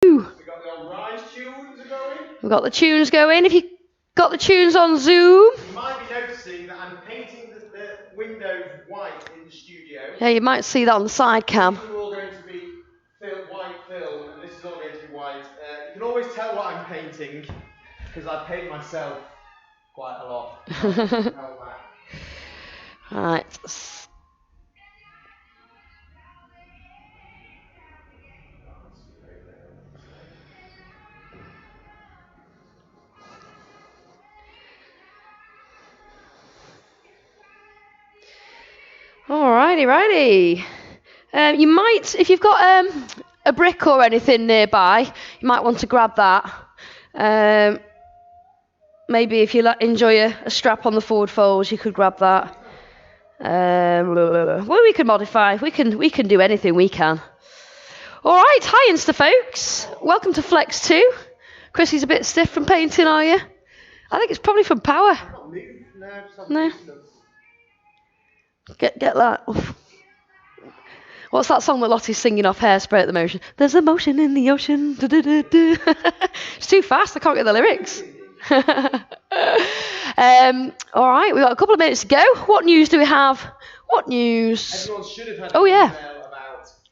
We got the old Rise tunes going. We've got the tunes going. If you got the tunes on Zoom. You might be noticing that I'm painting the windows white in the studio. Yeah, you might see that on the side cam. These are all going to be white film, and this is all going to be white. You can always tell what I'm painting because I paint myself quite a lot. Right. Alrighty. You might, if you've got a brick or anything nearby, you might want to grab that. Maybe if you enjoy a strap on the forward folds, you could grab that. Well, we can modify. We can do anything we can. All right, hi Insta folks. Welcome to Flex 2. Chrissy's a bit stiff from painting, are you? I think it's probably from power. No. Get that. What's that song that Lottie's singing off Hairspray at the motion? There's a motion in the ocean. It's too fast. I can't get the lyrics. All right, we've got a couple of minutes to go. What news do we have? What news? Everyone should have had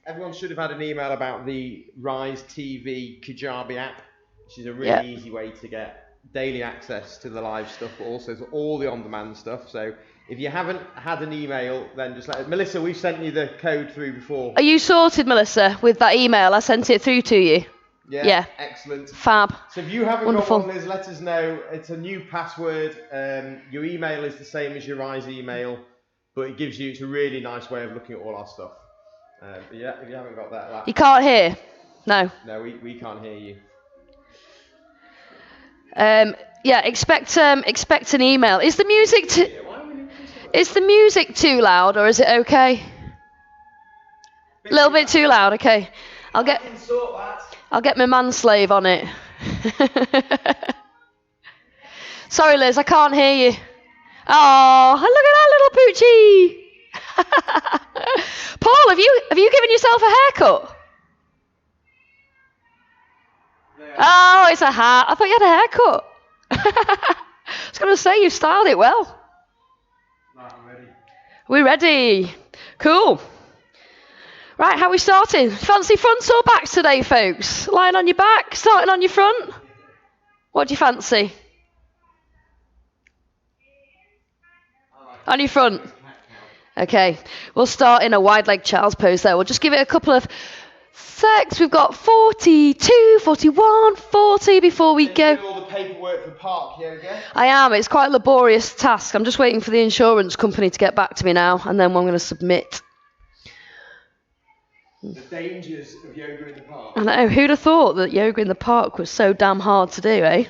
everyone should have had an email about the Rise TV Kajabi app, which is a really easy way to get daily access to the live stuff, but also to all the on-demand stuff. So if you haven't had an email, then just let us. Melissa, we've sent you the code through before. Are you sorted, Melissa, with that email? I sent it through to you. Yeah. Excellent. Fab. So if you haven't Wonderful. got one, Liz, let us know. It's a new password. Your email is the same as your Rise email, but it's a really nice way of looking at all our stuff. But yeah, if you haven't got that. You can't hear? No. No, we can't hear you. Expect an email. Is the music too loud, or is it okay? A little bit too loud. Okay, I'll get my manslave on it. Sorry, Liz, I can't hear you. Oh, look at that little poochie. Paul, have you given yourself a haircut? Oh, it's a hat. I thought you had a haircut. I was going to say, you styled it well. I'm ready. We're ready. Cool. Right, how are we starting? Fancy fronts or backs today, folks? Lying on your back, starting on your front? What do you fancy? On your front. Okay, we'll start in a wide leg child's pose there. We'll just give it a couple of secs. We've got 42, 41, 40 before we go. Doing all the paperwork for park yoga. I am. It's quite a laborious task. I'm just waiting for the insurance company to get back to me now, and then I'm going to submit. The dangers of yoga in the park. I know. Who'd have thought that yoga in the park was so damn hard to do, eh?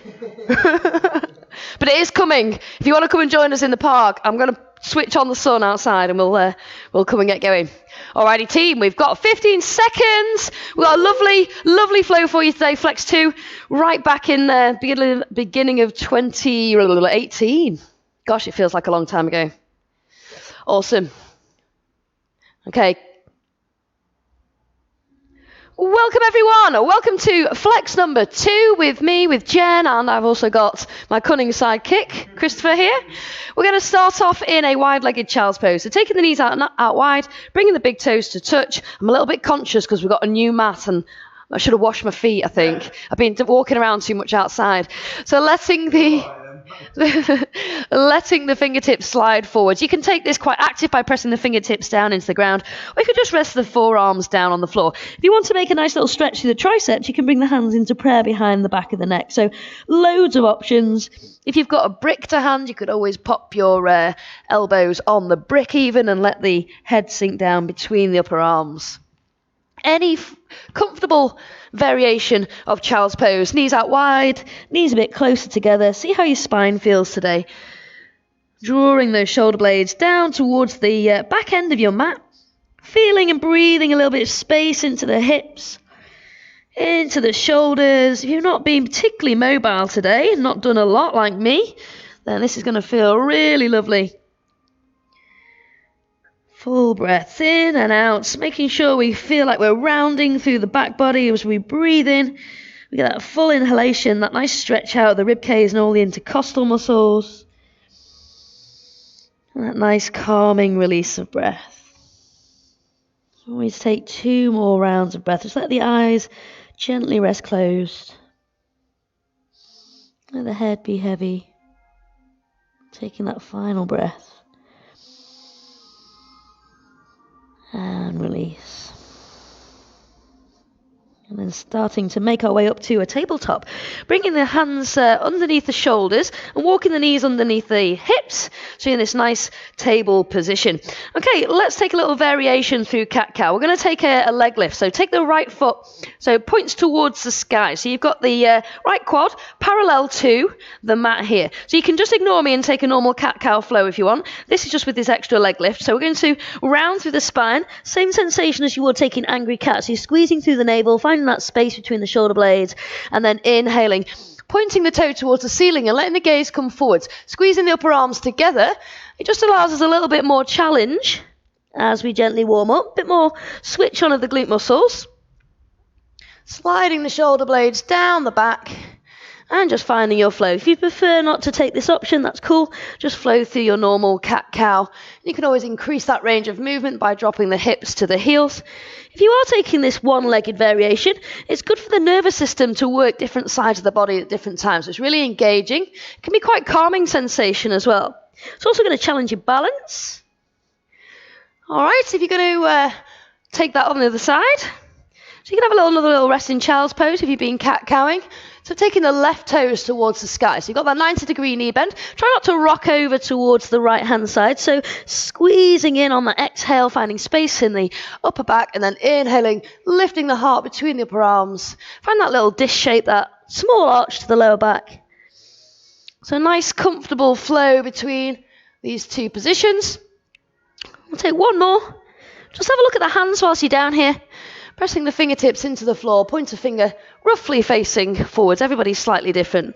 But it is coming. If you want to come and join us in the park, I'm going to switch on the sun outside and we'll come and get going. Alrighty, team, we've got 15 seconds. We've got a lovely flow for you today. Flex 2, right back in the beginning of 2018. Gosh, it feels like a long time ago. Awesome. Okay. Welcome everyone, welcome to Flex number 2 with me, with Jen, and I've also got my cunning sidekick, Christopher here. We're going to start off in a wide-legged child's pose. So taking the knees out wide, bringing the big toes to touch. I'm a little bit conscious because we've got a new mat and I should have washed my feet, I think. I've been walking around too much outside. So letting the fingertips slide forwards. You can take this quite active by pressing the fingertips down into the ground, or you could just rest the forearms down on the floor. If you want to make a nice little stretch through the triceps, you can bring the hands into prayer behind the back of the neck. So loads of options. If you've got a brick to hand, you could always pop your elbows on the brick even and let the head sink down between the upper arms. Any comfortable variation of child's pose. Knees out wide, knees a bit closer together. See how your spine feels today. Drawing those shoulder blades down towards the back end of your mat. Feeling and breathing a little bit of space into the hips, into the shoulders. If you've not been particularly mobile today, not done a lot like me, then this is going to feel really lovely. Full breaths in and out, making sure we feel like we're rounding through the back body as we breathe in. We get that full inhalation, that nice stretch out of the rib cage and all the intercostal muscles. And that nice calming release of breath. Always take 2 more rounds of breath. Just let the eyes gently rest closed. Let the head be heavy. Taking that final breath. And release. And then starting to make our way up to a tabletop. Bringing the hands underneath the shoulders and walking the knees underneath the hips. So you're in this nice table position. Okay, let's take a little variation through cat-cow. We're going to take a leg lift. So take the right foot, so it points towards the sky. So you've got the right quad parallel to the mat here. So you can just ignore me and take a normal cat-cow flow if you want. This is just with this extra leg lift. So we're going to round through the spine. Same sensation as you would taking angry cat. So you're squeezing through the navel, finding that space between the shoulder blades, and then inhaling, pointing the toe towards the ceiling and letting the gaze come forwards, squeezing the upper arms together. It just allows us a little bit more challenge as we gently warm up, a bit more switch on of the glute muscles, sliding the shoulder blades down the back and just finding your flow. If you prefer not to take this option, that's cool. Just flow through your normal cat-cow. You can always increase that range of movement by dropping the hips to the heels. If you are taking this one-legged variation, it's good for the nervous system to work different sides of the body at different times. It's really engaging. It can be quite calming sensation as well. It's also going to challenge your balance. All right, if you're going to take that on the other side, so you can have another little resting child's pose if you've been cat-cowing. So taking the left toes towards the sky. So you've got that 90-degree knee bend. Try not to rock over towards the right-hand side. So squeezing in on the exhale, finding space in the upper back, and then inhaling, lifting the heart between the upper arms. Find that little dish shape, that small arch to the lower back. So nice, comfortable flow between these two positions. We'll take one more. Just have a look at the hands whilst you're down here. Pressing the fingertips into the floor, pointer finger roughly facing forwards. Everybody's slightly different.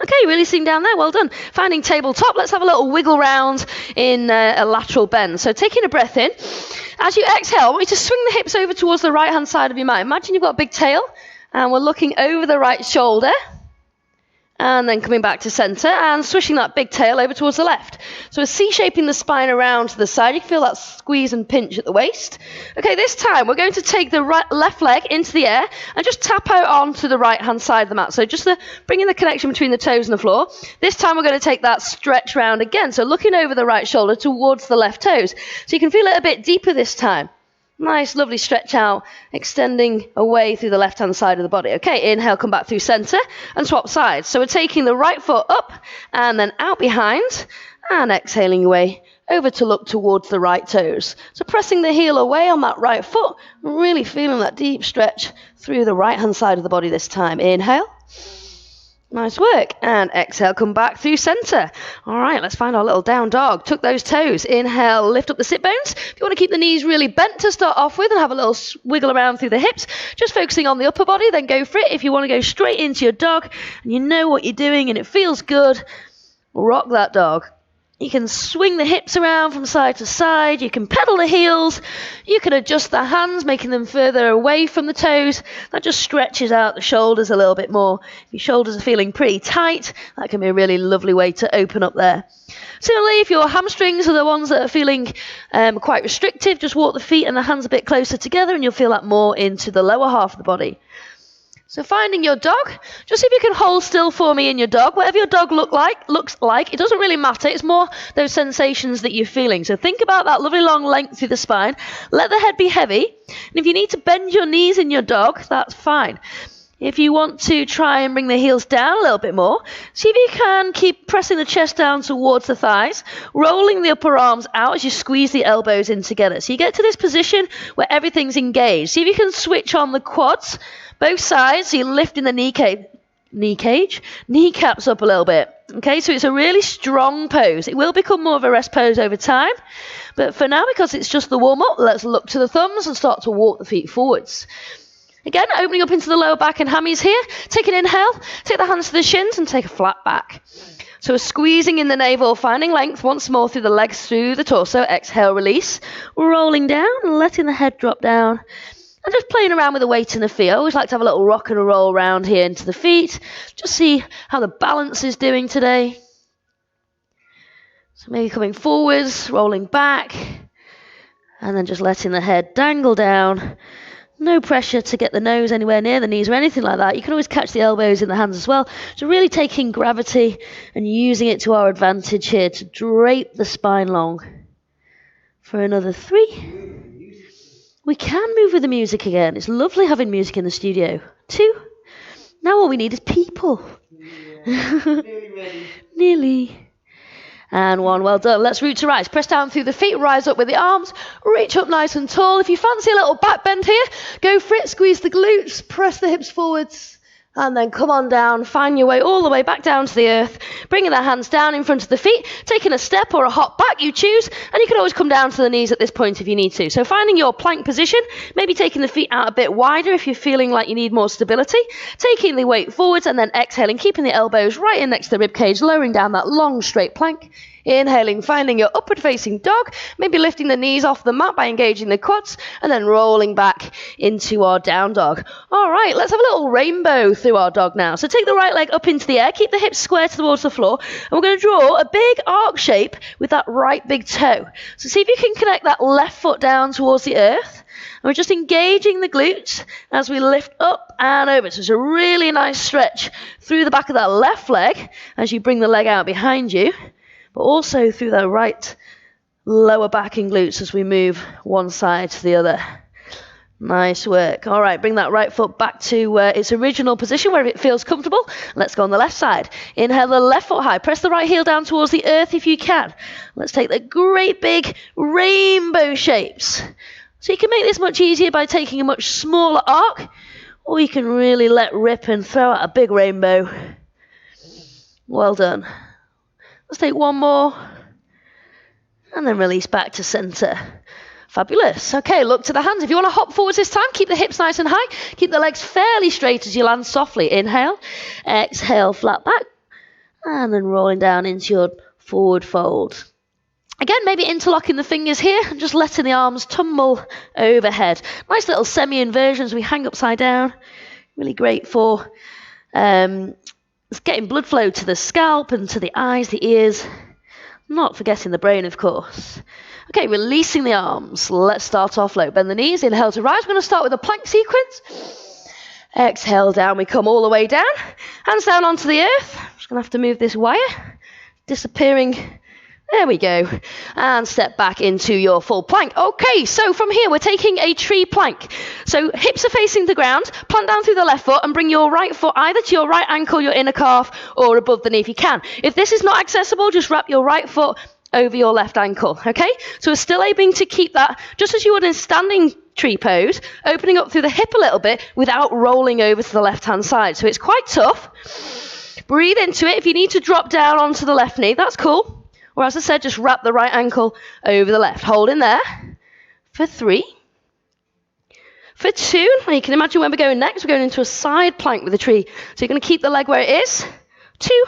Okay, releasing down there, well done. Finding tabletop, let's have a little wiggle round in a lateral bend. So taking a breath in. As you exhale, I want you to swing the hips over towards the right-hand side of your mat. Imagine you've got a big tail, and we're looking over the right shoulder. And then coming back to centre and swishing that big tail over towards the left. So we're C-shaping the spine around to the side. You can feel that squeeze and pinch at the waist. Okay, this time we're going to take the left leg into the air and just tap out onto the right-hand side of the mat. So just bringing the connection between the toes and the floor. This time we're going to take that stretch round again. So looking over the right shoulder towards the left toes. So you can feel it a bit deeper this time. Nice, lovely stretch out, extending away through the left-hand side of the body. Okay, inhale, come back through centre and swap sides. So we're taking the right foot up and then out behind and exhaling away over to look towards the right toes. So pressing the heel away on that right foot, really feeling that deep stretch through the right-hand side of the body this time. Inhale. Nice work. And exhale, come back through centre. All right, let's find our little down dog. Tuck those toes. Inhale, lift up the sit bones. If you want to keep the knees really bent to start off with and have a little wiggle around through the hips, just focusing on the upper body, then go for it. If you want to go straight into your dog and you know what you're doing and it feels good, rock that dog. You can swing the hips around from side to side. You can pedal the heels. You can adjust the hands, making them further away from the toes. That just stretches out the shoulders a little bit more. If your shoulders are feeling pretty tight, that can be a really lovely way to open up there. Similarly, if your hamstrings are the ones that are feeling quite restrictive, just walk the feet and the hands a bit closer together and you'll feel that more into the lower half of the body. So finding your dog, just see if you can hold still for me in your dog. Whatever your dog looks like, it doesn't really matter. It's more those sensations that you're feeling. So think about that lovely long length through the spine. Let the head be heavy. And if you need to bend your knees in your dog, that's fine. If you want to try and bring the heels down a little bit more, see if you can keep pressing the chest down towards the thighs, rolling the upper arms out as you squeeze the elbows in together. So you get to this position where everything's engaged. See if you can switch on the quads, both sides, so you're lifting the kneecaps up a little bit. Okay, so it's a really strong pose. It will become more of a rest pose over time. But for now, because it's just the warm-up, let's look to the thumbs and start to walk the feet forwards. Again, opening up into the lower back and hammies here. Take an inhale, take the hands to the shins and take a flat back. So we're squeezing in the navel, finding length once more through the legs, through the torso. Exhale, release. Rolling down and letting the head drop down. And just playing around with the weight in the feet. I always like to have a little rock and a roll around here into the feet. Just see how the balance is doing today. So maybe coming forwards, rolling back, and then just letting the head dangle down. No pressure to get the nose anywhere near the knees or anything like that. You can always catch the elbows in the hands as well. So really taking gravity and using it to our advantage here to drape the spine long. For another 3. We can move with the music again. It's lovely having music in the studio. 2. Now all we need is people. Nearly ready. Nearly. And 1, well done. Let's root to rise. Press down through the feet, rise up with the arms, reach up nice and tall. If you fancy a little back bend here, go for it. Squeeze the glutes, press the hips forwards, and then come on down. Find your way all the way back down to the earth, bringing the hands down in front of the feet, taking a step or a hop back, you choose, and you can always come down to the knees at this point if you need to. So finding your plank position, maybe taking the feet out a bit wider if you're feeling like you need more stability, taking the weight forwards and then exhaling, keeping the elbows right in next to the rib cage, lowering down that long straight plank. Inhaling, finding your upward facing dog, maybe lifting the knees off the mat by engaging the quads, and then rolling back into our down dog. All right, let's have a little rainbow through our dog now. So take the right leg up into the air, keep the hips square towards the floor, and we're going to draw a big arc shape with that right big toe. So see if you can connect that left foot down towards the earth. And we're just engaging the glutes as we lift up and over. So it's a really nice stretch through the back of that left leg as you bring the leg out behind you, but also through the right lower back and glutes as we move one side to the other. Nice work. All right, bring that right foot back to its original position where it feels comfortable. Let's go on the left side. Inhale the left foot high. Press the right heel down towards the earth if you can. Let's take the great big rainbow shapes. So you can make this much easier by taking a much smaller arc, or you can really let rip and throw out a big rainbow. Well done. Let's take 1 more, and then release back to center. Fabulous. Okay, look to the hands. If you want to hop forwards this time, keep the hips nice and high. Keep the legs fairly straight as you land softly. Inhale, exhale, flat back, and then rolling down into your forward fold. Again, maybe interlocking the fingers here and just letting the arms tumble overhead. Nice little semi-inversion as we hang upside down. Really great for getting blood flow to the scalp and to the eyes, the ears. Not forgetting the brain, of course. Okay, releasing the arms. Let's start off low. Bend the knees, inhale to rise. We're going to start with a plank sequence. Exhale down, we come all the way down. Hands down onto the earth. Just going to have to move this wire. Disappearing. There we go. And step back into your full plank. Okay, so from here we're taking a tree plank. So hips are facing the ground, plant down through the left foot and bring your right foot either to your right ankle, your inner calf, or above the knee if you can. If this is not accessible, just wrap your right foot over your left ankle, okay? So we're still aiming to keep that just as you would in standing tree pose, opening up through the hip a little bit without rolling over to the left-hand side. So it's quite tough. Breathe into it. If you need to drop down onto the left knee, that's cool. Or as I said, just wrap the right ankle over the left. Hold in there for 3. For 2, and you can imagine where we're going next. We're going into a side plank with the tree. So you're going to keep the leg where it is. 2,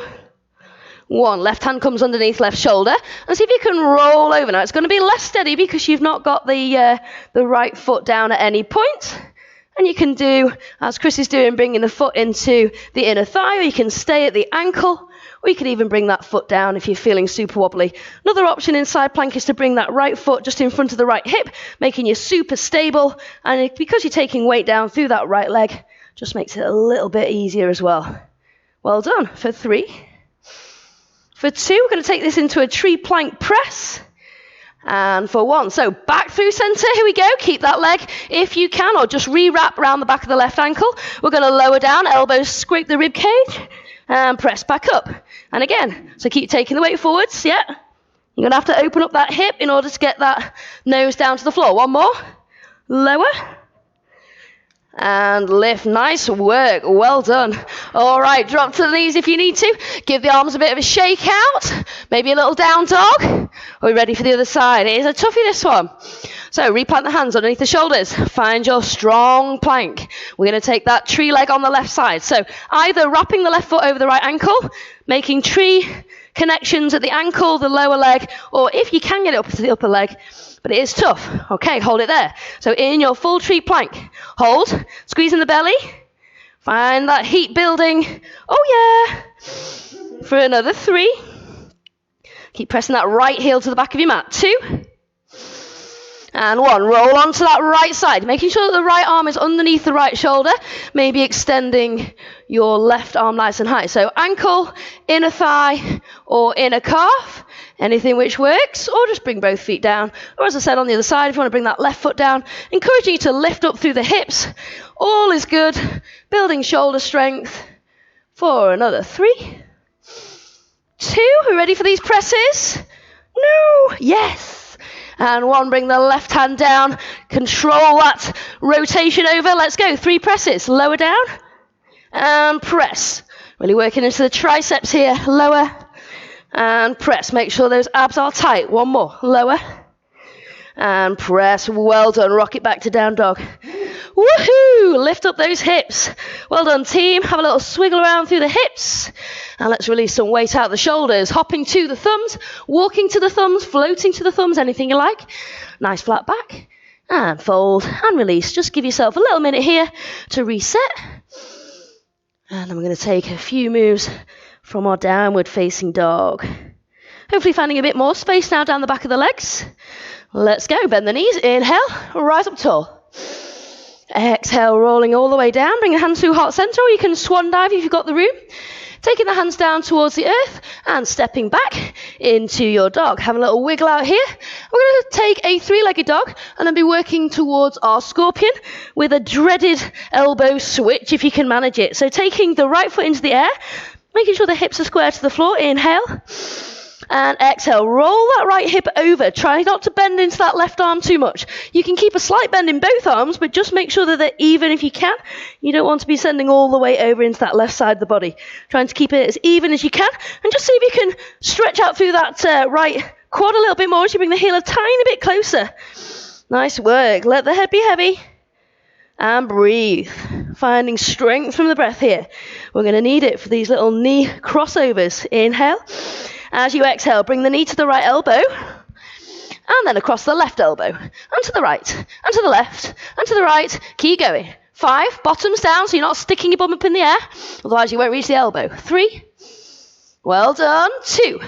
1. Left hand comes underneath left shoulder. And see if you can roll over. Now, it's going to be less steady because you've not got the right foot down at any point. And you can do, as Chris is doing, bringing the foot into the inner thigh, or you can stay at the ankle. Or you could even bring that foot down if you're feeling super wobbly. Another option in side plank is to bring that right foot just in front of the right hip, making you super stable. And because you're taking weight down through that right leg, just makes it a little bit easier as well. Well done. For 3. For 2, we're going to take this into a tree plank press. And for 1. So back through center. Here we go. Keep that leg if you can, or just re-wrap around the back of the left ankle. We're going to lower down, elbows scrape the rib cage. And press back up. And again, so keep taking the weight forwards, yeah. You're going to have to open up that hip in order to get that nose down to the floor. 1 more. Lower. And lift. Nice work. Well done. All right, drop to the knees if you need to. Give the arms a bit of a shake out. Maybe a little down dog. Are we ready for the other side? It is a toughie, this one. So replant the hands underneath the shoulders. Find your strong plank. We're going to take that tree leg on the left side. So either wrapping the left foot over the right ankle, making tree, connections at the ankle, the lower leg, or if you can get it up to the upper leg, but it is tough. Okay, hold it there. So in your full tree plank, hold, squeeze in the belly, find that heat building. Oh yeah. For another 3. Keep pressing that right heel to the back of your mat. 2. And 1. Roll onto that right side, making sure that the right arm is underneath the right shoulder, maybe extending your left arm nice and high. So ankle, inner thigh, or inner calf, anything which works, or just bring both feet down. Or as I said on the other side, if you want to bring that left foot down, encouraging you to lift up through the hips. All is good. Building shoulder strength for another 3. 2. Are we ready for these presses? No. Yes. And 1, bring the left hand down. Control that rotation over. Let's go. 3 presses. Lower down. And press. Really working into the triceps here. Lower. And press. Make sure those abs are tight. 1 more. Lower. And press. Well done. Rock it back to down dog. Woohoo! Lift up those hips. Well done, team. Have a little swiggle around through the hips. And let's release some weight out the shoulders. Hopping to the thumbs, walking to the thumbs, floating to the thumbs, anything you like. Nice flat back. And fold and release. Just give yourself a little minute here to reset. And then we're going to take a few moves from our downward facing dog. Hopefully finding a bit more space now down the back of the legs. Let's go. Bend the knees. Inhale. Rise up tall. Exhale, rolling all the way down. Bring your hands through heart center, or you can swan dive if you've got the room. Taking the hands down towards the earth and stepping back into your dog. Have a little wiggle out here. We're going to take a 3-legged dog and then be working towards our scorpion with a dreaded elbow switch if you can manage it. So taking the right foot into the air, making sure the hips are square to the floor. Inhale. And exhale, roll that right hip over. Try not to bend into that left arm too much. You can keep a slight bend in both arms, but just make sure that they're even if you can. You don't want to be sending all the way over into that left side of the body. Trying to keep it as even as you can. And just see if you can stretch out through that right quad a little bit more as you bring the heel a tiny bit closer. Nice work. Let the head be heavy. And breathe. Finding strength from the breath here. We're going to need it for these little knee crossovers. Inhale. As you exhale, bring the knee to the right elbow, and then across the left elbow, and to the right, and to the left, and to the right. Keep going. 5, bottoms down, so you're not sticking your bum up in the air, otherwise you won't reach the elbow. 3, well done. 2,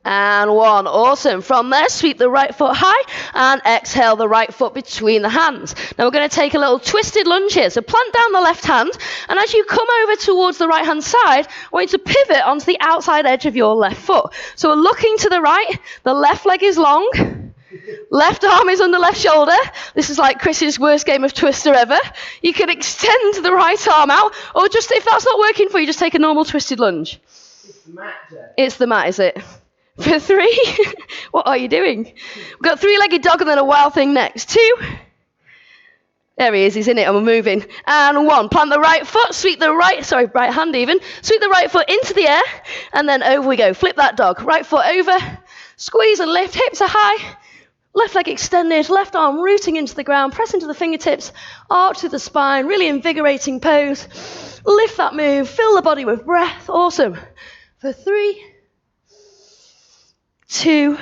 and 1. Awesome. From there, sweep the right foot high and exhale the right foot between the hands. Now we're going to take a little twisted lunge here. So plant down the left hand, and as you come over towards the right hand side, I want you to pivot onto the outside edge of your left foot. So we're looking to the right, the left leg is long, left arm is under left shoulder. This is like Chris's worst game of Twister ever. You can extend the right arm out, or just if that's not working for you, just take a normal twisted lunge. It's the mat, Jen. It's the mat, is it? For 3, what are you doing? We've got 3-legged dog and then a wild thing next. 2, there he is, he's in it and we're moving. And 1, plant the right foot, sweep the right hand even, sweep the right foot into the air, and then over we go. Flip that dog, right foot over, squeeze and lift, hips are high, left leg extended, left arm rooting into the ground, press into the fingertips, arch to the spine, really invigorating pose. Lift that move, fill the body with breath, awesome. For 3, 2,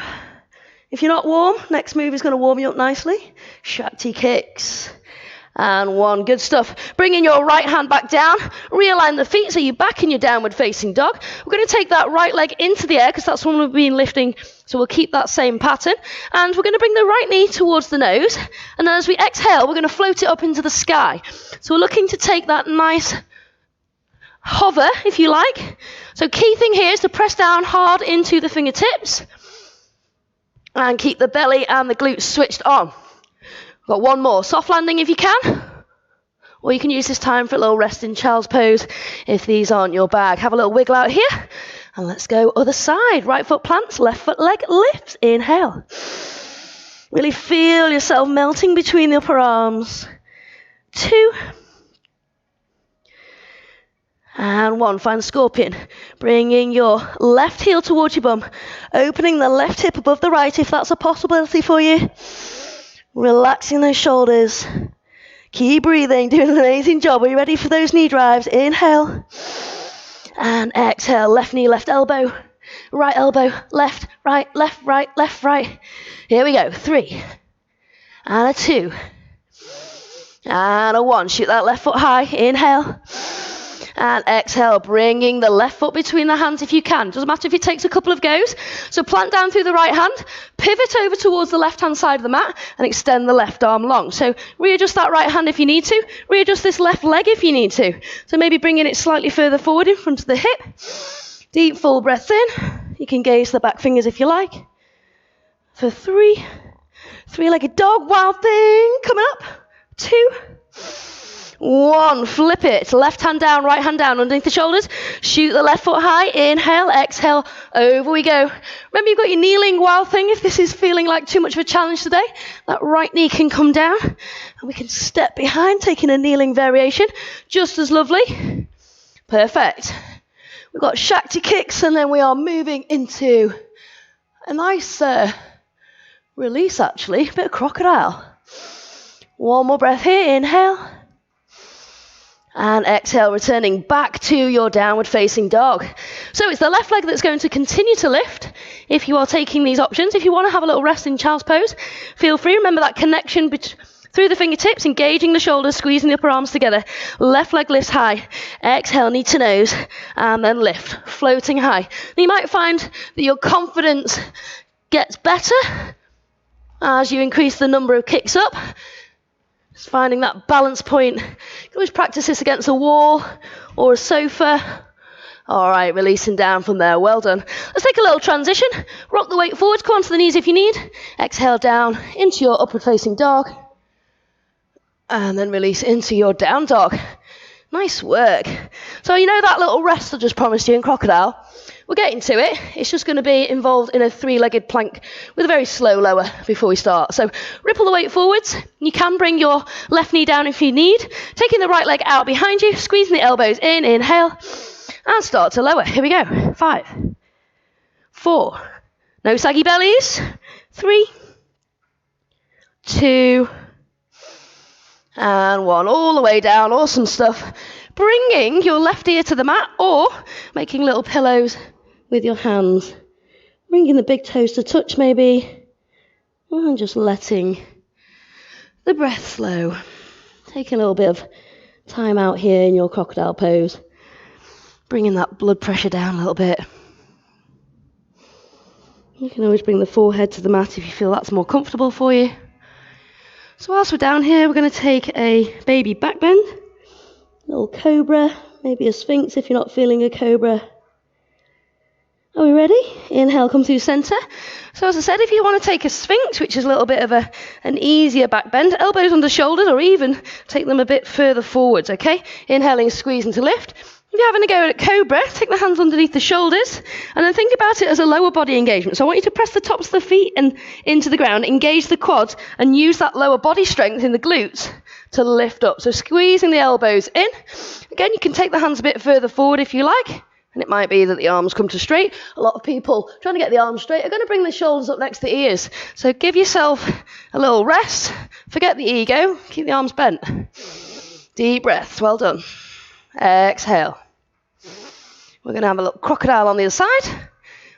if you're not warm, next move is going to warm you up nicely. Shakti kicks. And 1, good stuff. Bringing your right hand back down, realign the feet so you're back in your downward facing dog. We're going to take that right leg into the air because that's one we've been lifting, so we'll keep that same pattern. And we're going to bring the right knee towards the nose, and then as we exhale, we're going to float it up into the sky. So we're looking to take that nice hover, if you like. So key thing here is to press down hard into the fingertips and keep the belly and the glutes switched on. Got 1 more. Soft landing if you can, or you can use this time for a little rest in child's pose if these aren't your bag. Have a little wiggle out here, and let's go other side. Right foot plants, left foot leg lifts. Inhale. Really feel yourself melting between the upper arms. 2, and 1, find scorpion. Bringing your left heel towards your bum. Opening the left hip above the right if that's a possibility for you. Relaxing those shoulders. Keep breathing, doing an amazing job. Are you ready for those knee drives? Inhale. And exhale, left knee, left elbow, left, right, left, right, left, right. Here we go. 3. And a 2. And a 1. Shoot that left foot high. Inhale. And exhale, bringing the left foot between the hands if you can. Doesn't matter if it takes a couple of goes. So plant down through the right hand, pivot over towards the left-hand side of the mat, and extend the left arm long. So readjust that right hand if you need to. Readjust this left leg if you need to. So maybe bringing it slightly further forward in front of the hip. Deep, full breath in. You can gaze the back fingers if you like. For 3. 3-legged dog, wild thing, coming up. 2. 1, flip it. Left hand down, right hand down, underneath the shoulders. Shoot the left foot high. Inhale, exhale, over we go. Remember, you've got your kneeling wild thing. If this is feeling like too much of a challenge today, that right knee can come down. And we can step behind, taking a kneeling variation. Just as lovely. Perfect. We've got Shakti kicks, and then we are moving into a nice release, actually. A bit of crocodile. 1 more breath here. Inhale. And exhale, returning back to your downward facing dog. So it's the left leg that's going to continue to lift if you are taking these options. If you want to have a little rest in child's pose, feel free. Remember that connection through the fingertips, engaging the shoulders, squeezing the upper arms together. Left leg lifts high. Exhale, knee to nose, and then lift, floating high. And you might find that your confidence gets better as you increase the number of kicks up. Just finding that balance point. You can always practice this against a wall or a sofa. All right, releasing down from there. Well done. Let's take a little transition. Rock the weight forwards. Come onto the knees if you need. Exhale down into your upward facing dog. And then release into your down dog. Nice work. So you know that little rest I just promised you in crocodile? We're getting to it. It's just going to be involved in a 3-legged plank with a very slow lower before we start. So ripple the weight forwards. You can bring your left knee down if you need. Taking the right leg out behind you, squeezing the elbows in, inhale, and start to lower. Here we go. 5, 4, no saggy bellies. 3, 2, and 1. All the way down. Awesome stuff. Bringing your left ear to the mat or making little pillows with your hands. Bringing the big toes to touch maybe. And just letting the breath flow. Taking a little bit of time out here in your crocodile pose. Bringing that blood pressure down a little bit. You can always bring the forehead to the mat if you feel that's more comfortable for you. So whilst we're down here, we're going to take a baby back bend. Little cobra, maybe a sphinx if you're not feeling a cobra. Are we ready? Inhale, come through center. So as I said, if you want to take a sphinx, which is a little bit of an easier back bend, elbows under shoulders, or even take them a bit further forwards, okay? Inhaling, squeezing to lift. If you're having a go at cobra, take the hands underneath the shoulders, and then think about it as a lower body engagement. So I want you to press the tops of the feet and into the ground, engage the quads, and use that lower body strength in the glutes to lift up. So squeezing the elbows in. Again, you can take the hands a bit further forward if you like, and it might be that the arms come to straight. A lot of people trying to get the arms straight are going to bring the shoulders up next to the ears. So give yourself a little rest. Forget the ego. Keep the arms bent. Deep breaths. Well done. Exhale. We're going to have a little crocodile on the other side,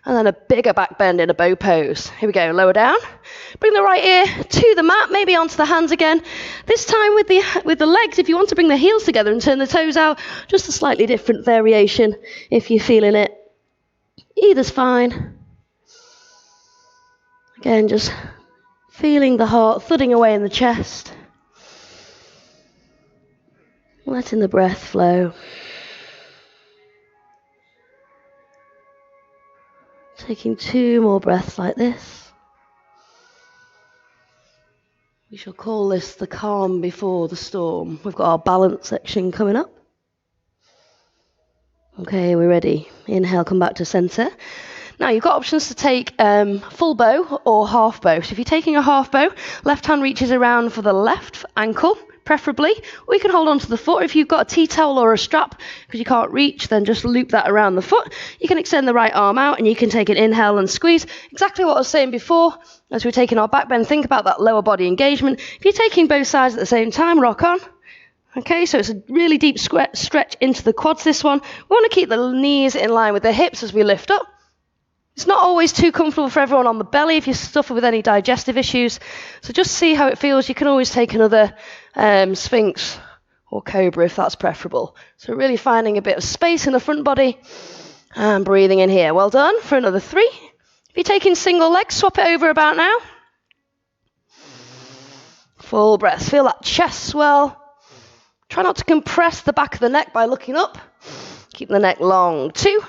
and then a bigger back bend in a bow pose. Here we go, lower down. Bring the right ear to the mat, maybe onto the hands again. This time with the legs, if you want to bring the heels together and turn the toes out, just a slightly different variation if you're feeling it. Either's fine. Again, just feeling the heart thudding away in the chest. Letting the breath flow. Taking 2 more breaths like this. We shall call this the calm before the storm. We've got our balance section coming up. Okay, we're ready. Inhale, come back to center. Now you've got options to take full bow or half bow. So if you're taking a half bow, left hand reaches around for the left ankle, preferably, or you can hold on to the foot. If you've got a tea towel or a strap because you can't reach, then just loop that around the foot. You can extend the right arm out and you can take an inhale and squeeze. Exactly what I was saying before, as we're taking our back bend, think about that lower body engagement. If you're taking both sides at the same time, rock on. Okay, so it's a really deep stretch into the quads, this one. We want to keep the knees in line with the hips as we lift up. It's not always too comfortable for everyone on the belly if you suffer with any digestive issues. So just see how it feels. You can always take another Sphinx or Cobra if that's preferable. So really finding a bit of space in the front body and breathing in here. Well done. For another 3. If you're taking single legs, swap it over about now. Full breath. Feel that chest swell. Try not to compress the back of the neck by looking up. Keep the neck long. 2.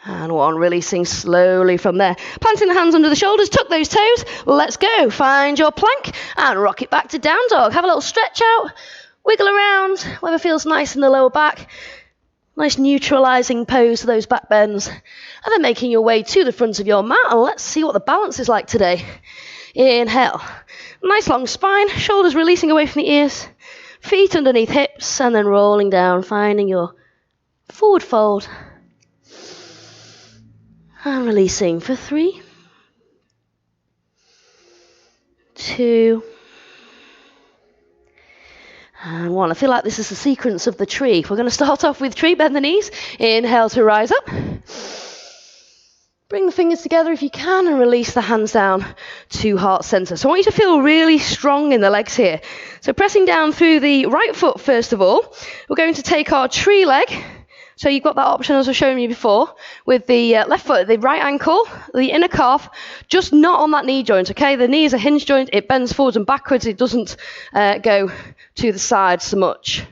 And 1, releasing slowly from there. Planting the hands under the shoulders, tuck those toes. Let's go. Find your plank and rock it back to down dog. Have a little stretch out, wiggle around, whatever feels nice in the lower back. Nice neutralizing pose for those back bends. And then making your way to the front of your mat. And let's see what the balance is like today. Inhale. Nice long spine, shoulders releasing away from the ears. Feet underneath hips and then rolling down, finding your forward fold. And releasing for 3, 2, and 1. I feel like this is the sequence of the tree. We're going to start off with tree, bend the knees. Inhale to rise up. Bring the fingers together if you can and release the hands down to heart center. So I want you to feel really strong in the legs here. So pressing down through the right foot first of all. We're going to take our tree leg. So you've got that option as I was showing you before with the left foot, the right ankle, the inner calf, just not on that knee joint, okay? The knee is a hinge joint. It bends forwards and backwards. It doesn't go to the side so much.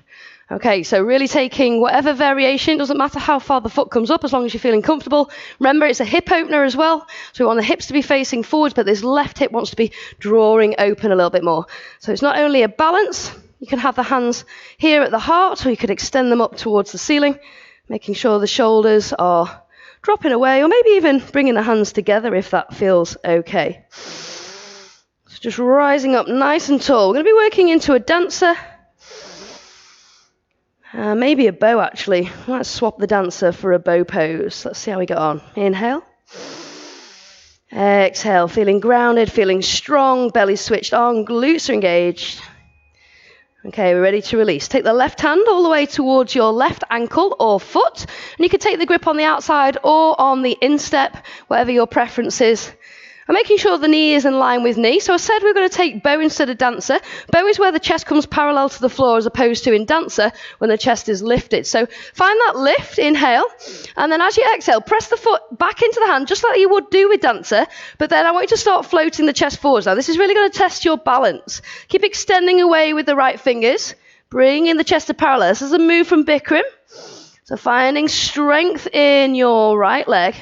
Okay, so really taking whatever variation, doesn't matter how far the foot comes up as long as you're feeling comfortable. Remember, it's a hip opener as well. So we want the hips to be facing forwards, but this left hip wants to be drawing open a little bit more. So it's not only a balance. You can have the hands here at the heart, or you could extend them up towards the ceiling. Making sure the shoulders are dropping away, or maybe even bringing the hands together if that feels okay. So just rising up nice and tall. We're going to be working into a dancer. Maybe a bow, actually. Let's swap the dancer for a bow pose. Let's see how we get on. Inhale. Exhale. Feeling grounded, feeling strong. Belly switched on. Glutes are engaged. Okay, we're ready to release. Take the left hand all the way towards your left ankle or foot. And you can take the grip on the outside or on the instep, whatever your preference is. And making sure the knee is in line with knee. So I said we're going to take bow instead of dancer. Bow is where the chest comes parallel to the floor as opposed to in dancer when the chest is lifted. So find that lift, inhale. And then as you exhale, press the foot back into the hand just like you would do with dancer. But then I want you to start floating the chest forwards. Now this is really going to test your balance. Keep extending away with the right fingers. Bring the chest to parallel. This is a move from Bikram. So finding strength in your right leg.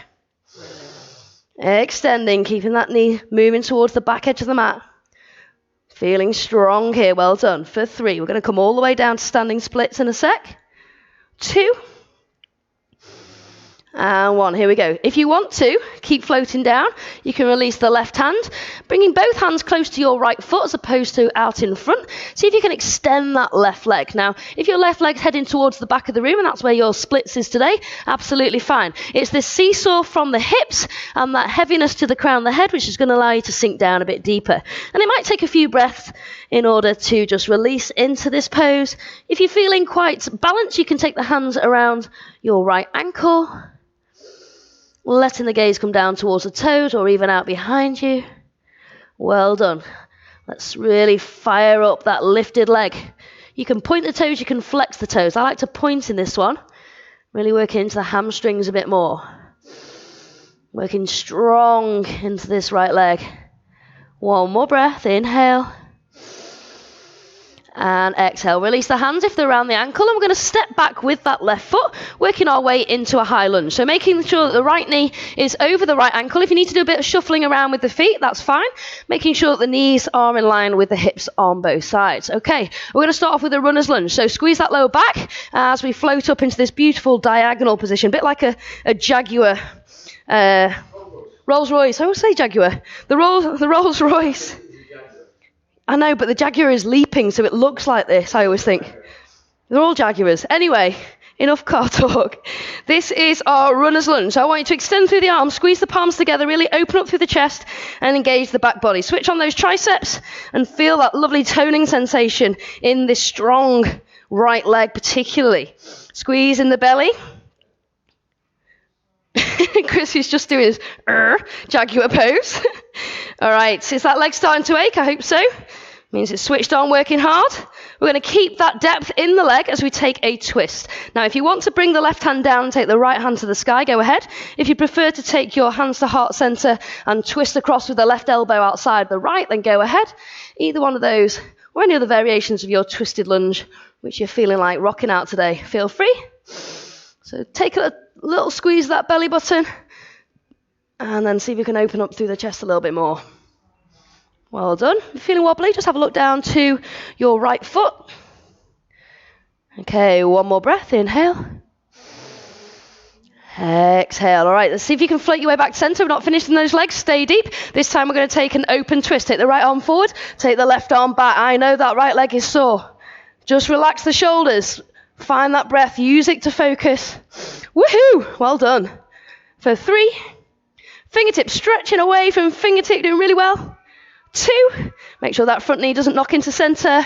Extending, keeping that knee moving towards the back edge of the mat. Feeling strong here, well done. For 3, we're going to come all the way down to standing splits in a sec. 2. And 1, here we go. If you want to, keep floating down. You can release the left hand, bringing both hands close to your right foot as opposed to out in front. See if you can extend that left leg. Now, if your left leg's heading towards the back of the room, and that's where your splits is today, absolutely fine. It's this seesaw from the hips and that heaviness to the crown of the head, which is going to allow you to sink down a bit deeper. And it might take a few breaths in order to just release into this pose. If you're feeling quite balanced, you can take the hands around your right ankle, letting the gaze come down towards the toes or even out behind you. Well done. Let's really fire up that lifted leg. You can point the toes, you can flex the toes. I like to point in this one. Really working into the hamstrings a bit more. Working strong into this right leg. 1 more breath. Inhale. And exhale. Release the hands if they're around the ankle. And we're going to step back with that left foot, working our way into a high lunge. So making sure that the right knee is over the right ankle. If you need to do a bit of shuffling around with the feet, that's fine. Making sure that the knees are in line with the hips on both sides. Okay, we're going to start off with a runner's lunge. So squeeze that lower back as we float up into this beautiful diagonal position, a bit like a Jaguar. Rolls Royce. I always say Jaguar. The Rolls Royce. I know, but the Jaguar is leaping, so it looks like this, I always think. They're all Jaguars. Anyway, enough car talk. This is our runner's lunge. So I want you to extend through the arms, squeeze the palms together, really open up through the chest and engage the back body. Switch on those triceps and feel that lovely toning sensation in this strong right leg particularly. Squeeze in the belly. Chris is just doing his jaguar pose. All right, is that leg starting to ache? I hope so. Means it's switched on, working hard. We're going to keep that depth in the leg as we take a twist. Now, if you want to bring the left hand down and take the right hand to the sky, go ahead. If you prefer to take your hands to heart center and twist across with the left elbow outside the right, then go ahead. Either one of those or any other variations of your twisted lunge, which you're feeling like rocking out today, feel free. So take a little squeeze of that belly button and then see if you can open up through the chest a little bit more. Well done. If you're feeling wobbly, just have a look down to your right foot. Okay, one more breath. Inhale. Exhale. All right, let's see if you can float your way back to center. We're not finished in those legs. Stay deep. This time we're going to take an open twist. Take the right arm forward. Take the left arm back. I know that right leg is sore. Just relax the shoulders. Find that breath. Use it to focus. Woohoo! Well done. For 3. Fingertips stretching away from fingertip. Doing really well. 2, make sure that front knee doesn't knock into center.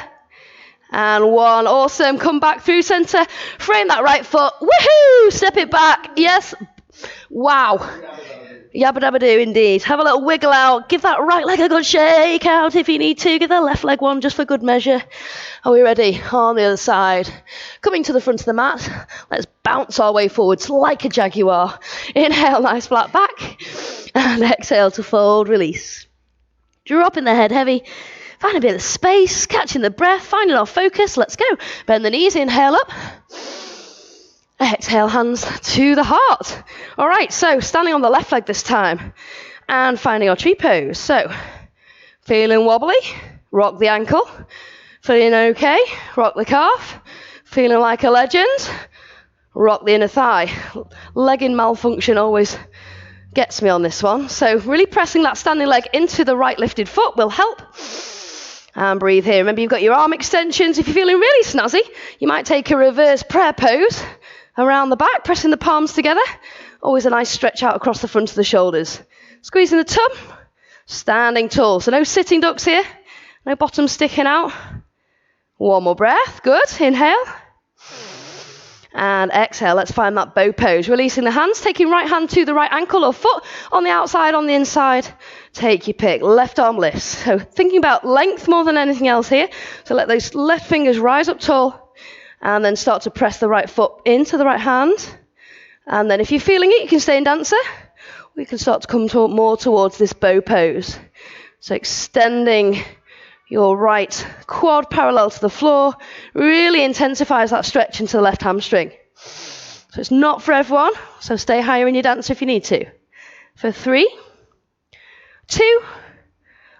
And 1, awesome, come back through center, frame that right foot, woohoo, step it back, yes, wow. Yabba dabba do indeed. Have a little wiggle out, give that right leg a good shake out if you need to, give the left leg one just for good measure. Are we ready? On the other side. Coming to the front of the mat, let's bounce our way forwards like a jaguar. Inhale, nice flat back, and exhale to fold, release. Dropping the head heavy, find a bit of space, catching the breath, finding our focus. Let's go. Bend the knees, inhale up. Exhale, hands to the heart. All right, so standing on the left leg this time and finding our tree pose. So, feeling wobbly, rock the ankle. Feeling okay, rock the calf. Feeling like a legend, rock the inner thigh. Legging malfunction always gets me on this one. So really pressing that standing leg into the right lifted foot will help. And breathe here. Remember, you've got your arm extensions. If you're feeling really snazzy, you might take a reverse prayer pose around the back, pressing the palms together. Always a nice stretch out across the front of the shoulders. Squeezing the tum, standing tall. So no sitting ducks here, no bottom sticking out. One more breath. Good. Inhale. And exhale, let's find that bow pose. Releasing the hands, taking right hand to the right ankle or foot, on the outside, on the inside. Take your pick, left arm lifts. So thinking about length more than anything else here. So let those left fingers rise up tall and then start to press the right foot into the right hand. And then if you're feeling it, you can stay in dancer. We can start to come more towards this bow pose. So extending your right quad parallel to the floor really intensifies that stretch into the left hamstring. So it's not for everyone, so stay higher in your dance if you need to. For 3, 2,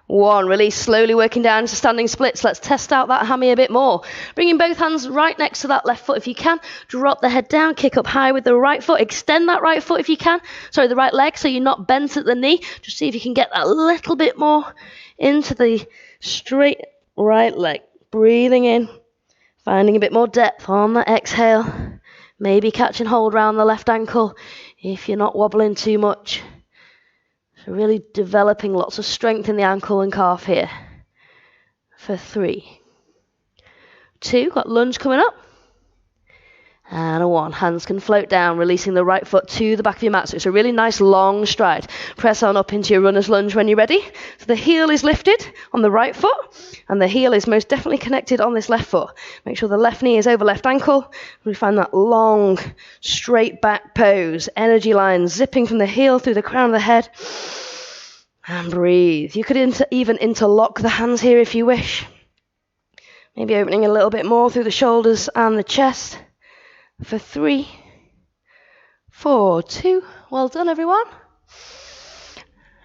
1. Release, slowly working down into standing splits. Let's test out that hammy a bit more. Bringing both hands right next to that left foot if you can. Drop the head down, kick up high with the right foot. Extend that right foot if you can. Sorry, the right leg, so you're not bent at the knee. Just see if you can get that a little bit more into the straight right leg. Breathing in, finding a bit more depth on the exhale. Maybe catching hold around the left ankle if you're not wobbling too much. So really developing lots of strength in the ankle and calf here. For 3, 2, got lunge coming up. And a 1. Hands can float down, releasing the right foot to the back of your mat. So it's a really nice long stride. Press on up into your runner's lunge when you're ready. So the heel is lifted on the right foot, and the heel is most definitely connected on this left foot. Make sure the left knee is over left ankle. We find that long, straight back pose. Energy lines zipping from the heel through the crown of the head. And breathe. You could even interlock the hands here if you wish. Maybe opening a little bit more through the shoulders and the chest. For 3, 4, 2, well done everyone.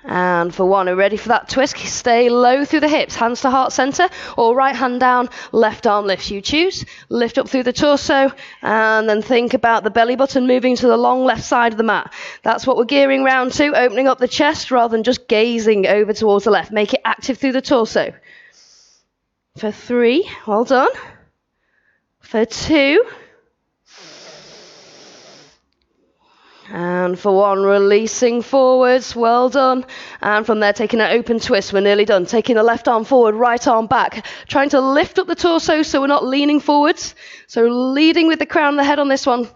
And for 1, are we ready for that twist? Stay low through the hips, hands to heart center, or right hand down, left arm lifts. You choose. Lift up through the torso, and then think about the belly button moving to the long left side of the mat. That's what we're gearing round to, opening up the chest rather than just gazing over towards the left. Make it active through the torso. For 3, well done. For 2, And for one, releasing forwards, well done. And from there, taking an open twist, we're nearly done. Taking the left arm forward, right arm back. Trying to lift up the torso so we're not leaning forwards. So leading with the crown of the head on this one.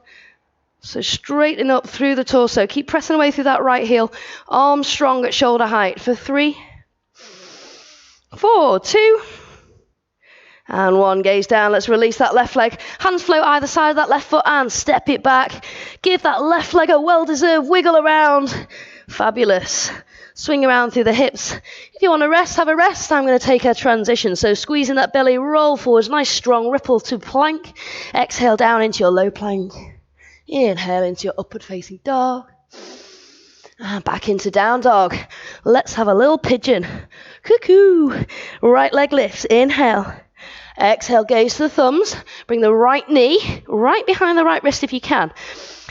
So straighten up through the torso. Keep pressing away through that right heel. Arms strong at shoulder height. For 3, 4, 2, and 1. Gaze down. Let's release that left leg. Hands float either side of that left foot and step it back. Give that left leg a well-deserved wiggle around. Fabulous. Swing around through the hips. If you want to rest, have a rest. I'm going to take a transition. So squeezing that belly, roll forwards. Nice strong ripple to plank. Exhale down into your low plank. Inhale into your upward facing dog. And back into down dog. Let's have a little pigeon. Cuckoo. Right leg lifts. Inhale. Exhale, gaze to the thumbs. Bring the right knee right behind the right wrist if you can.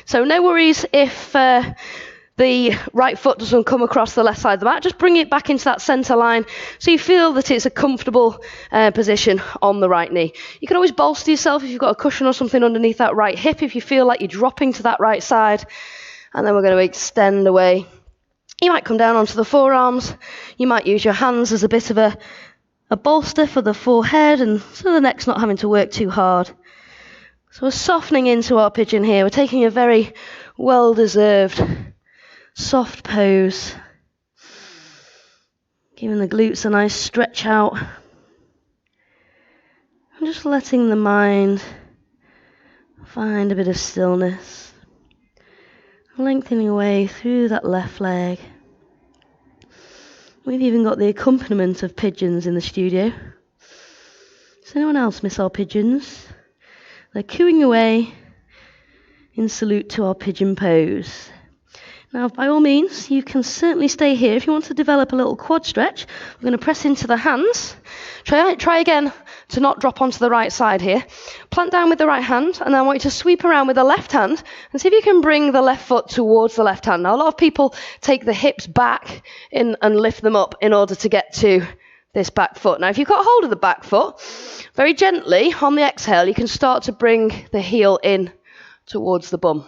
So no worries if the right foot doesn't come across the left side of the mat. Just bring it back into that center line so you feel that it's a comfortable position on the right knee. You can always bolster yourself if you've got a cushion or something underneath that right hip if you feel like you're dropping to that right side. And then we're going to extend away. You might come down onto the forearms. You might use your hands as a bit of a bolster for the forehead, and so the neck's not having to work too hard. So we're softening into our pigeon here. We're taking a very well-deserved soft pose. Giving the glutes a nice stretch out. And just letting the mind find a bit of stillness. Lengthening away through that left leg. We've even got the accompaniment of pigeons in the studio. Does anyone else miss our pigeons? They're cooing away in salute to our pigeon pose. Now, by all means, you can certainly stay here. If you want to develop a little quad stretch, we're going to press into the hands. Try again to not drop onto the right side here. Plant down with the right hand, and then I want you to sweep around with the left hand and see if you can bring the left foot towards the left hand. Now, a lot of people take the hips back in and lift them up in order to get to this back foot. Now, if you've got hold of the back foot, very gently on the exhale, you can start to bring the heel in towards the bum.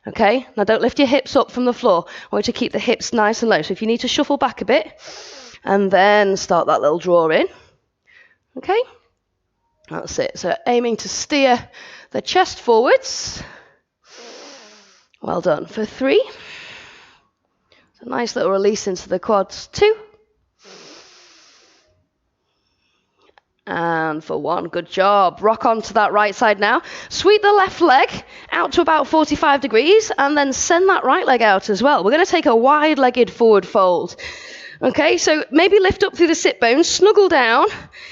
Okay, now don't lift your hips up from the floor. I want you to keep the hips nice and low. So if you need to shuffle back a bit, and then start that little draw in. Okay, that's it. So aiming to steer the chest forwards. Well done. For 3. It's a nice little release into the quads. 2. And for 1, good job. Rock onto that right side now. Sweep the left leg out to about 45 degrees and then send that right leg out as well. We're going to take a wide-legged forward fold. Okay, so maybe lift up through the sit bones, snuggle down,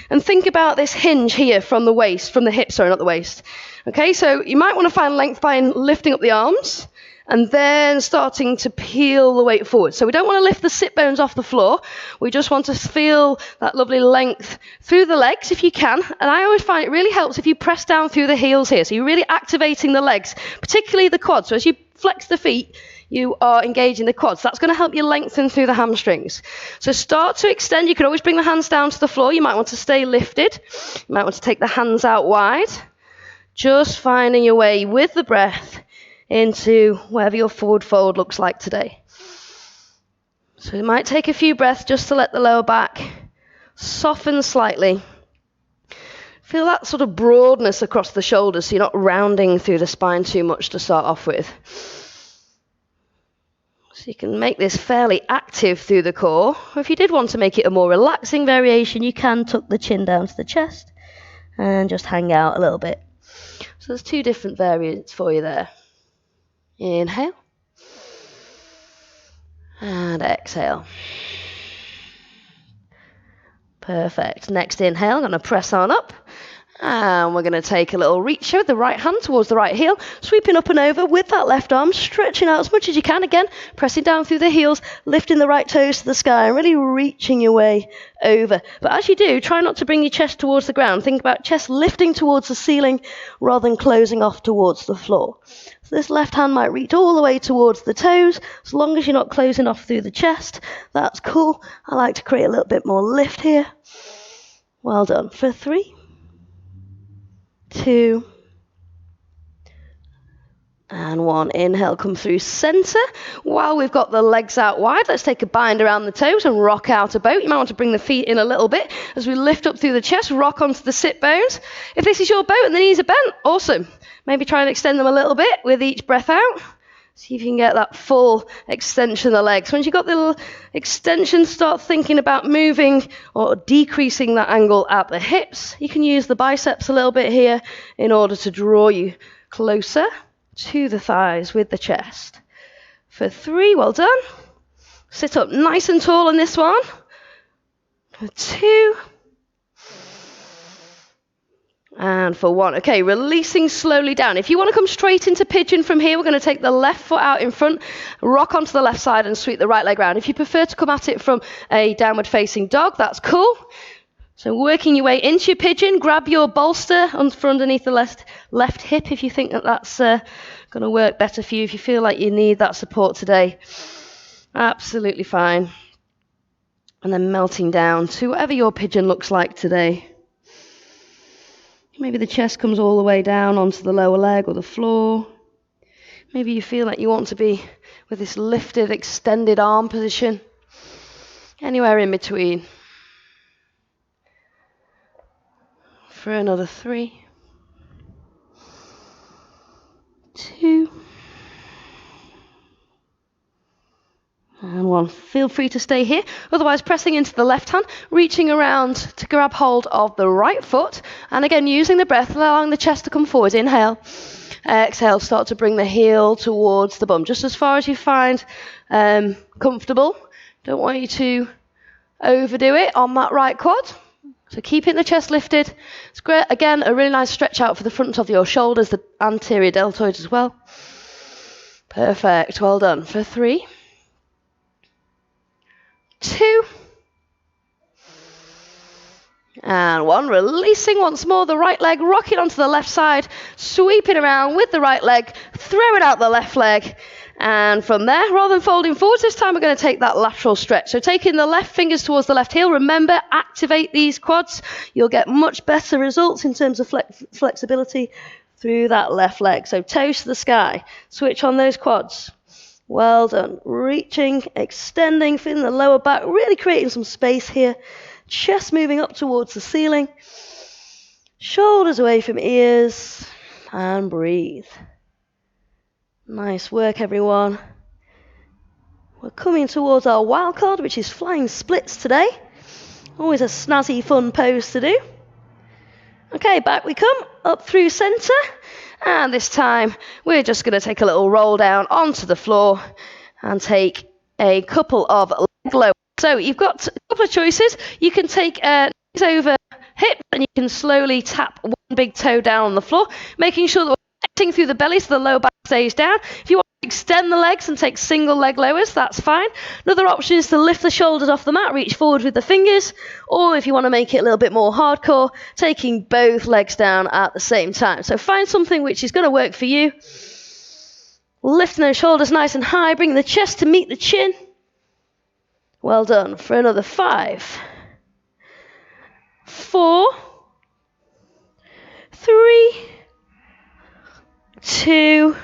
and think about this hinge here from the waist, from the hips, sorry, not the waist. Okay, so you might want to find length by lifting up the arms and then starting to peel the weight forward. So we don't want to lift the sit bones off the floor. We just want to feel that lovely length through the legs if you can. And I always find it really helps if you press down through the heels here. So you're really activating the legs, particularly the quads. So as you flex the feet, you are engaging the quads. That's going to help you lengthen through the hamstrings. So start to extend. You can always bring the hands down to the floor. You might want to stay lifted. You might want to take the hands out wide. Just finding your way with the breath into wherever your forward fold looks like today. So it might take a few breaths just to let the lower back soften slightly. Feel that sort of broadness across the shoulders so you're not rounding through the spine too much to start off with. So you can make this fairly active through the core. Or if you did want to make it a more relaxing variation, you can tuck the chin down to the chest and just hang out a little bit. So there's 2 different variants for you there. Inhale. And exhale. Perfect. Next inhale, I'm going to press on up. And we're going to take a little reach with the right hand towards the right heel, sweeping up and over with that left arm, stretching out as much as you can again, pressing down through the heels, lifting the right toes to the sky, and really reaching your way over. But as you do, try not to bring your chest towards the ground. Think about chest lifting towards the ceiling rather than closing off towards the floor. So this left hand might reach all the way towards the toes, as long as you're not closing off through the chest. That's cool. I like to create a little bit more lift here. Well done. For 3, 2, and And one, inhale, come through center. While we've got the legs out wide, let's take a bind around the toes and rock out a boat. You might want to bring the feet in a little bit as we lift up through the chest, rock onto the sit bones. If this is your boat and the knees are bent, awesome. Maybe try and extend them a little bit with each breath out. See if you can get that full extension of the legs. Once you've got the little extension, start thinking about moving or decreasing that angle at the hips. You can use the biceps a little bit here in order to draw you closer to the thighs with the chest. For 3, well done. Sit up nice and tall on this one. For 2. And for 1. Okay, releasing slowly down. If you want to come straight into pigeon from here, we're going to take the left foot out in front, rock onto the left side and sweep the right leg round. If you prefer to come at it from a downward facing dog, that's cool. So working your way into your pigeon, grab your bolster for underneath the left hip if you think that that's going to work better for you, if you feel like you need that support today. Absolutely fine. And then melting down to whatever your pigeon looks like today. Maybe the chest comes all the way down onto the lower leg or the floor. Maybe you feel like you want to be with this lifted, extended arm position. Anywhere in between. For another 3. 2. And 1. Feel free to stay here. Otherwise, pressing into the left hand, reaching around to grab hold of the right foot. And again, using the breath, allowing the chest to come forward. Inhale. Exhale, start to bring the heel towards the bum. Just as far as you find comfortable. Don't want you to overdo it on that right quad. So keeping the chest lifted. It's great. Again, a really nice stretch out for the front of your shoulders, the anterior deltoids as well. Perfect. Well done. For 3. 2. And 1. Releasing once more the right leg, rocking onto the left side, sweeping around with the right leg, throwing out the left leg. And from there, rather than folding forwards, this time we're going to take that lateral stretch. So taking the left fingers towards the left heel. Remember, activate these quads. You'll get much better results in terms of flexibility through that left leg. So toes to the sky. Switch on those quads. Well done. Reaching, extending, feeling the lower back, really creating some space here. Chest moving up towards the ceiling. Shoulders away from ears. And breathe. Nice work, everyone. We're coming towards our wild card, which is flying splits today. Always a snazzy, fun pose to do. Okay, back we come, up through center. And this time, we're just going to take a little roll down onto the floor and take a couple of leg lowers. So you've got a couple of choices. You can take knees over hip and you can slowly tap one big toe down on the floor, making sure that we're connecting through the belly so the lower back stays down. If you want to extend the legs and take single leg lowers, that's fine. Another option is to lift the shoulders off the mat, reach forward with the fingers, or if you want to make it a little bit more hardcore, taking both legs down at the same time. So find something which is going to work for you. Lifting those shoulders nice and high, bringing the chest to meet the chin. Well done. For another 5, 4, 3, 2.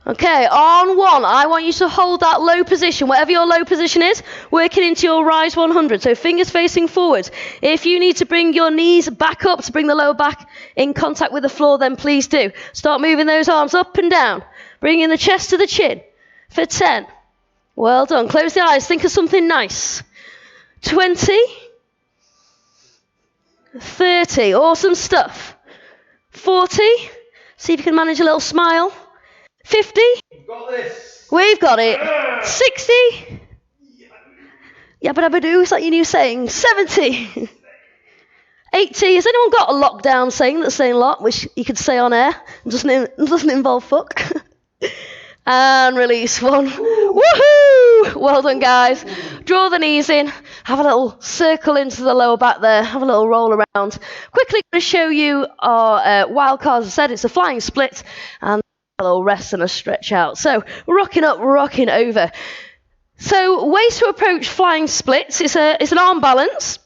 Okay, on 1, I want you to hold that low position, whatever your low position is, working into your rise 100. So fingers facing forward. If you need to bring your knees back up to bring the lower back in contact with the floor, then please do. Start moving those arms up and down, bringing the chest to the chin. For 10. Well done. Close the eyes. Think of something nice. 20. 30. Awesome stuff. 40. See if you can manage a little smile. 50. We've got this. We've got it. 60. Yabba-dabba-doo. Is that your new saying? 70. 80. Has anyone got a lockdown saying that's saying a lot, which you could say on air? It doesn't involve fuck. And release 1. Woohoo! Well done, guys. Draw the knees in. Have a little circle into the lower back there. Have a little roll around. Quickly going to show you our wild cards. As I said, it's a flying split and a little rest and a stretch out. So rocking up, rocking over. So ways to approach flying splits. It's an arm balance.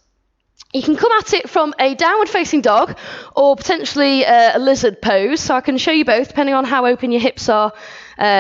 You can come at it from a downward facing dog or potentially a lizard pose. So I can show you both depending on how open your hips are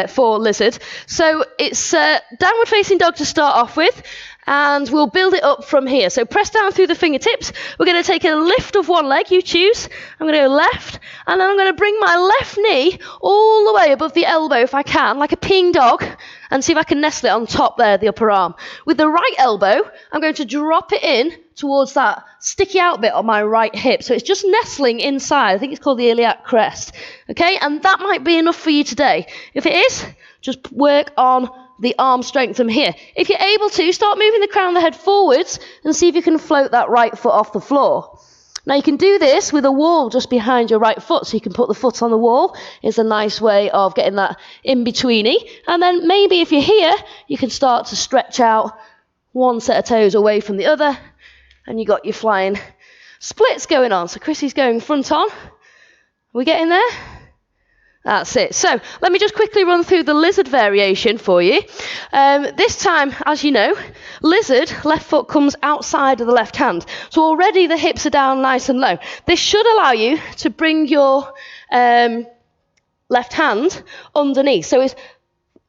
for lizard. So it's downward facing dog to start off with, and we'll build it up from here. So press down through the fingertips. We're going to take a lift of one leg, you choose. I'm going to go left, and then I'm going to bring my left knee all the way above the elbow if I can, like a peeing dog, and see if I can nestle it on top there, the upper arm. With the right elbow, I'm going to drop it in towards that sticky out bit on my right hip. So it's just nestling inside. I think it's called the iliac crest. Okay, and that might be enough for you today. If it is, just work on the arm strength from here. If you're able to, start moving the crown of the head forwards and see if you can float that right foot off the floor. Now you can do this with a wall just behind your right foot, so you can put the foot on the wall. It's a nice way of getting that in-betweeny. And then maybe if you're here, you can start to stretch out one set of toes away from the other, and you got your flying splits going on. So Chrissy's going front on. Are we getting there? That's it. So let me just quickly run through the lizard variation for you. This time, as you know, lizard, left foot comes outside of the left hand. So already the hips are down nice and low. This should allow you to bring your left hand underneath. So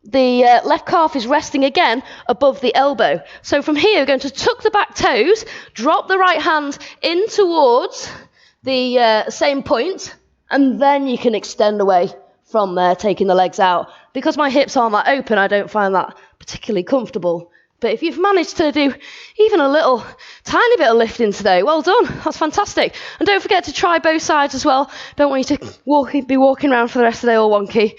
the left calf is resting again above the elbow. So from here, we're going to tuck the back toes, drop the right hand in towards the same point, and then you can extend away from there, taking the legs out. Because my hips aren't that open, I don't find that particularly comfortable. But if you've managed to do even a little tiny bit of lifting today, well done. That's fantastic. And don't forget to try both sides as well. Don't want you to be walking around for the rest of the day all wonky.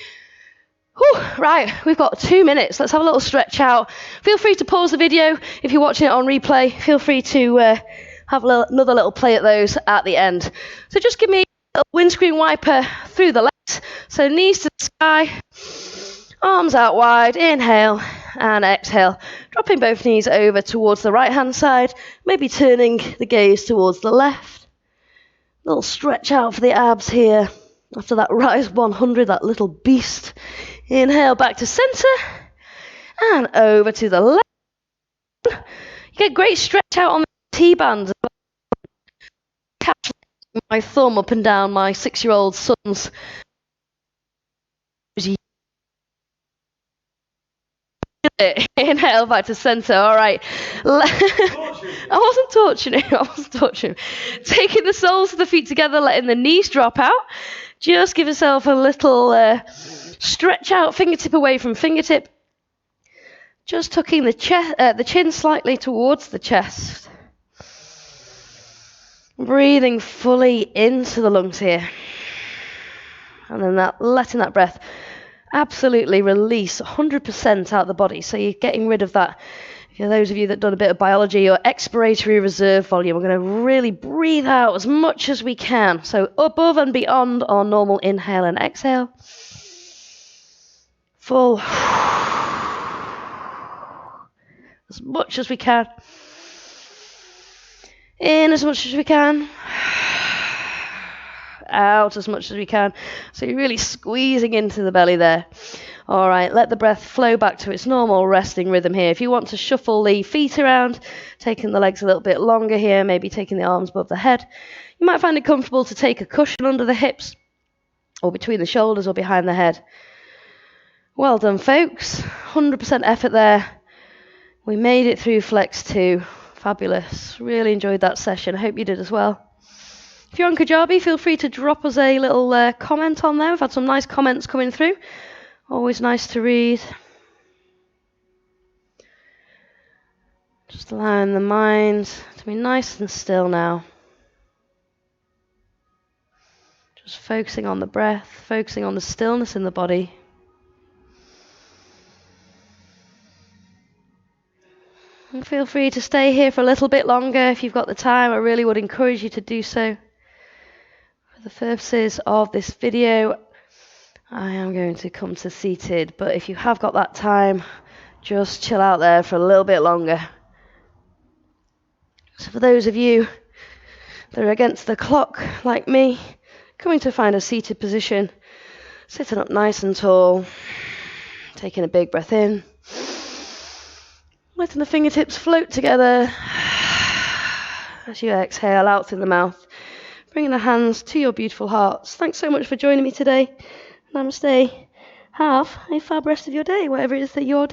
Whew, right, we've got 2 minutes. Let's have a little stretch out. Feel free to pause the video. If you're watching it on replay, feel free to have another little play at those at the end. So just give me a windscreen wiper through the legs. So knees to the sky, arms out wide, inhale and exhale. Dropping both knees over towards the right hand side, maybe turning the gaze towards the left. A little stretch out for the abs here. After that rise 100, that little beast. Inhale back to center and over to the left. You get great stretch out on the T-bands. Catch my thumb up and down my 6-year-old son's. Inhale back to center. All right. I wasn't torturing him. Taking the soles of the feet together, letting the knees drop out. Just give yourself a little stretch out, fingertip away from fingertip. Just tucking the chin slightly towards the chest. Breathing fully into the lungs here. And then letting that breath absolutely release 100% out the body. So you're getting rid of that. For those of you that done a bit of biology, or expiratory reserve volume, we're going to really breathe out as much as we can. So above and beyond our normal inhale and exhale. Full. As much as we can. In as much as we can. Out as much as we can. So you're really squeezing into the belly there. All right, let the breath flow back to its normal resting rhythm here. If you want to shuffle the feet around, taking the legs a little bit longer here, maybe taking the arms above the head, you might find it comfortable to take a cushion under the hips or between the shoulders or behind the head. Well done, folks. 100% effort there. We made it through Flex 2. Fabulous. Really enjoyed that session. I hope you did as well. If you're on Kajabi, feel free to drop us a little comment on there. We've had some nice comments coming through. Always nice to read. Just allowing the mind to be nice and still now. Just focusing on the breath, focusing on the stillness in the body. And feel free to stay here for a little bit longer if you've got the time. I really would encourage you to do so. For the purposes of this video, I am going to come to seated, but if you have got that time, just chill out there for a little bit longer. So for those of you that are against the clock, like me, coming to find a seated position, sitting up nice and tall, taking a big breath in, letting the fingertips float together, as you exhale out through the mouth. Bringing the hands to your beautiful hearts. Thanks so much for joining me today. Namaste. Have a fab rest of your day, whatever it is that you're doing.